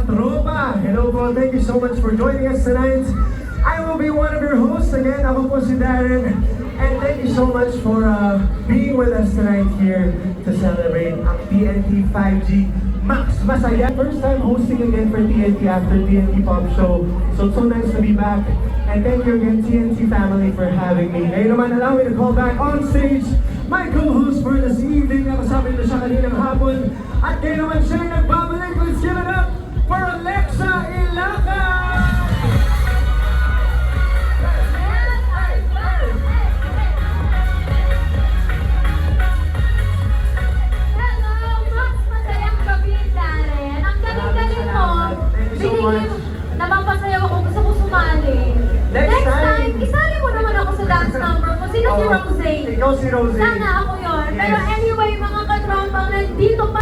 katropa! Hello po, thank you so much for joining us tonight. I will be one of your hosts again. Ako po si Darren. And thank you so much for being with us tonight here to celebrate ang TNT 5G Max Masaya. First time hosting again for TNT after TNT Pop Show. So it's so nice to be back. And thank you again TNT family for having me. Ngayon naman, allow me to call back on stage my co-host for this evening. Nakasama nito siya kaninang hapon. At ngayon naman siya nagbabalik. Let's give it up for Alexa Ilaca! Napapasayaw ako, gusto ko sumali. Next time, isali mo naman ako sa dance number ko. Sino si Rose? Ikaw si Rose. Sana ako yun. Yes. Pero anyway, mga katropa, nandito pa.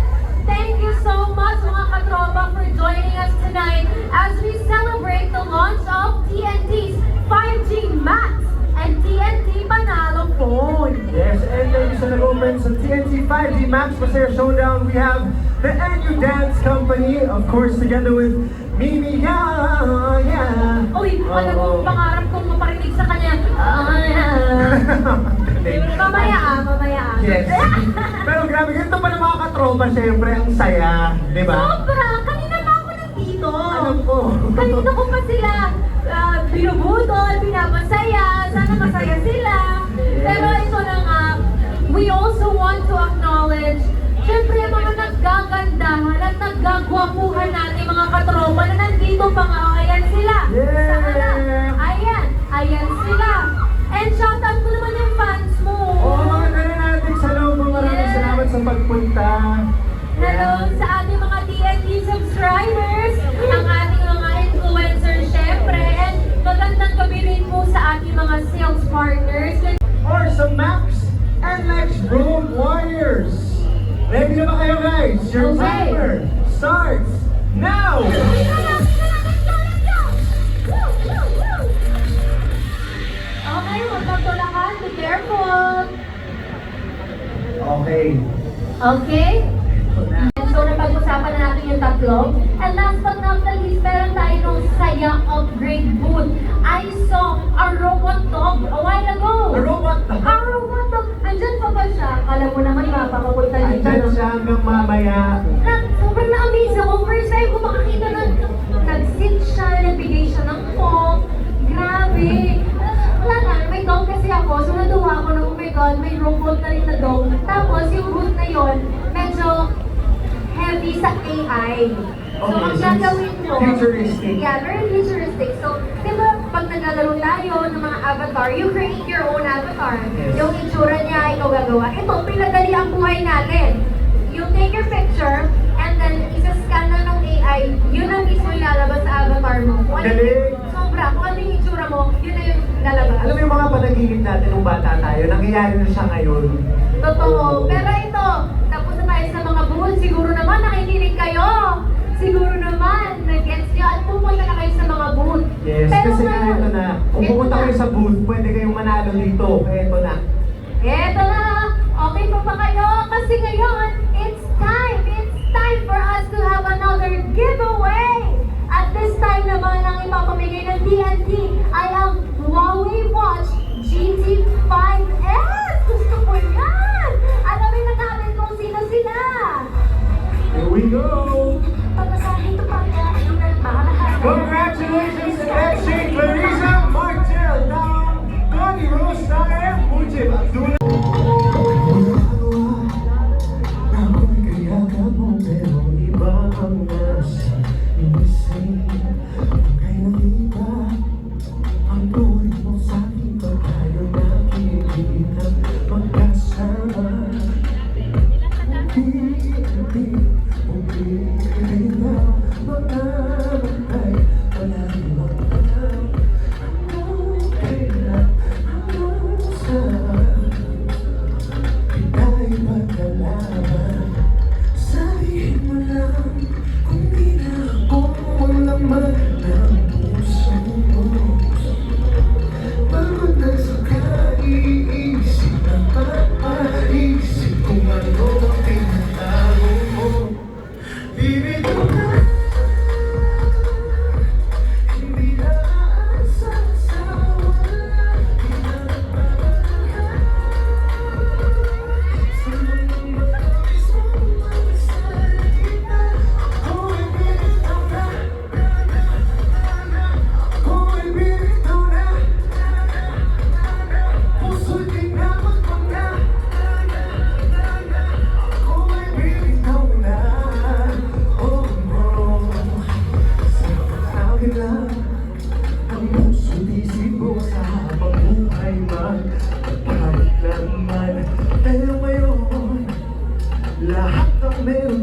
Thank you so much mga katropa for joining us tonight as we celebrate the launch of TNT's 5G Max and TNT Panalo Phone. Yes, and thank you sa nag-open sa TNT 5G Max Masaya Showdown. We have the NU Dance Company, of course, together with Mimi, yeah. Uy, alam mo, pangarap kong maparinig sa kanya. Mamaya. Yes. Pero grabe, ganito pa ng mga katropa, syempre, ang saya, di ba? Sobra! Kanina pa ako nandito. Alam ko. Kanina ko pa sila binubudol, pinapasaya, sana masaya sila. Pero ito na nga, we also want to acknowledge syempre yung mga naggagandahan at naggagwapuhan natin mga katropa na nandito pa nga. Ayan sila. Yeah! Ayan sila. And shoutout ko naman yung fans mo. Oo, mga ganun natin sa loob. Maraming salamat sa pagpunta. Hello sa ating mga TNT subscribers, ang ating mga influencers syempre, and magandang gabi rin po sa ating mga sales partners. Or sa Max and Lex Broom Warriors. Ready na ba kayo guys? Your Okay. timer starts now! Okay, huwag kang tulakan. Be careful. Okay. Okay? So, napag-usapan na natin yung tatlo. And last but not the least, meron tayo ng Saya Upgrade booth. I saw a robot dog a while ago. A robot dog? A robot dog. Andyan pa ba siya? Alam mo naman, mapapapunta dito. Andyan siya hanggang mamaya. Sobrang na-amaze ako. First time ko makakita ng nag-sit siya, nagbigay siya ng talk. Grabe. Wala na, may dog kasi ako. So natuwa ako na, oh my God, may robot na rin na dog. Tapos yung booth na yon, medyo heavy sa AI. So Okay, ang so gagawin it's mo, futuristic. yeah, very futuristic. So, di ba, pag naglalaro tayo ng mga avatar, you create your own avatar. Yes. Yung itsura niya, ikaw gagawa. Ito, pinadali ang buhay natin. You take your picture, and then isa-scan na ng AI, yun ang mismo ilalabas sa avatar mo. Kung ano Galing! sobra, kung ano yung itsura mo, yun na yung lalabas. Alam mo yung mga panaginip natin nung bata tayo, nangyayari na siya ngayon. Totoo. Pero ito, tapos na tayo sa mga booth, siguro naman nakikinig kayo. Siguro naman, nag-gets nyo at pumunta na kayo sa mga booth. Yes, Pero kasi ngayon, ito na. Kung ito pumunta na. kayo sa booth, pwede kayong manalo dito. Ito na. Eto na! Okay pa ba kayo? Kasi ngayon, it's time for us to have another giveaway! At this time naman, ang ipapamigay ng TNT ay ang Huawei Watch GT 5S! Gusto ko yan! Alamin na natin kung sino sila! Here we go! Pagkasahin ito pa kaya, yung nagmamahal. Congratulations, FC Clarissa Martel, Dom, Tony Rose, Taher, Mujib, Abdullah. Ako'y kayagan mo, pero iba ang nasa inisip. Kaya nang iba ang tuloy mo sa aking pagkayo nakikita.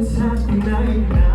It's happy night now.